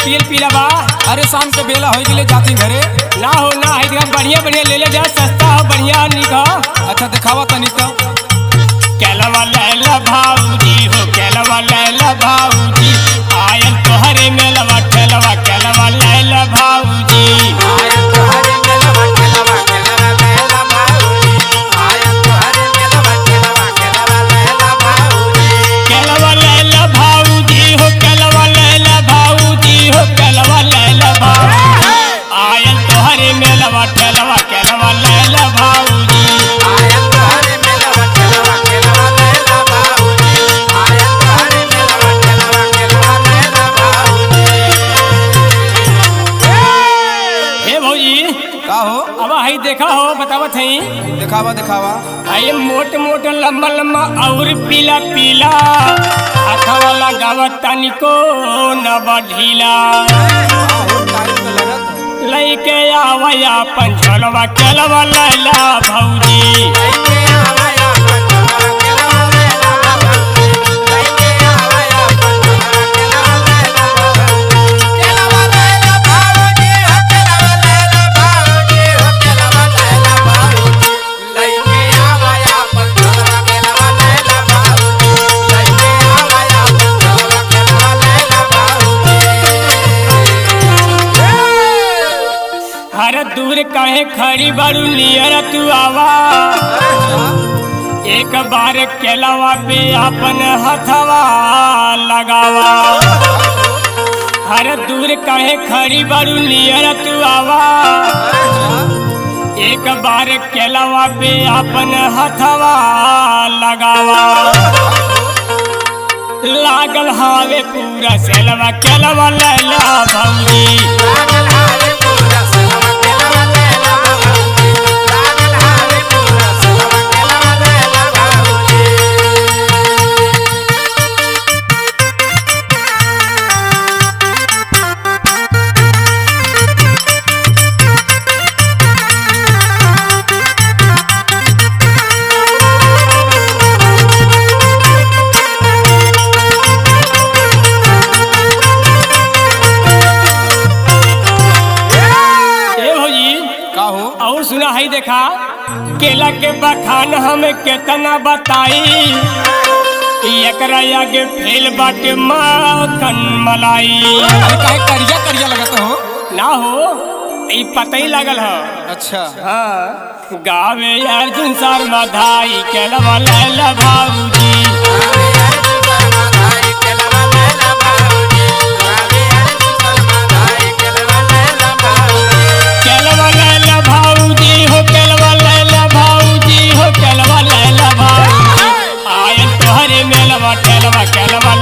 पियल पीला बा। अरे शाम के बेला हो गए जाती घरे। ना हो ना है बढ़िया बढ़िया ले ले जा, सस्ता हो बढ़िया निका। अच्छा दिखावा तनी तो। केलवा लैला भाऊजी हो, केलवा लैला भाऊजी, आयल तोहरे मेलवा ठेलवा, केलवा लैला भाऊजी। केलवा लैला भाऊजी हो, केलवा लैला भाऊजी हो, केलवा लैला भाऊजी, आयल तोहरे मेलवा ठेलवा, केलवा लैला भाऊजी। का हो? अब हाई देखा हो, बतावत है। दिखावा दिखावा। हाई मोट मोट लम्बा लम्बा और पीला पीला, हाथा लगावत तनिको न बढ़ीला। लइके आवया पंचलवा, केलवा लैला भौजी। हर दूर कहे खड़ी बड़ू नियर तू आवा, एक बार केलवा पे अपन हथवा लगावा। हर दूर कहे खड़ी बड़ू नियर तू आवा, एक बार केलवा पे अपन हथवा लगावा। लागल हावे पूरा सेलवा, केलवा लैला भौजी। और सुना है देखा, केला के बखान हमें केतना बताई, एकरा आगे फेल बाटे माखन मलाई। अरे काहे करिया करिया लगत हो? ना हो, ई पता ही लगल हो। अच्छा हाँ, गावे अर्जुन शर्मा धाई, केलवा लैला भाऊजी। केलवा लैला भाऊजी हो, केलवा लैला भाऊजी हो, केलवा लैला भाऊजी, आयल तोहरे मेलवा ठेलवा, केलवा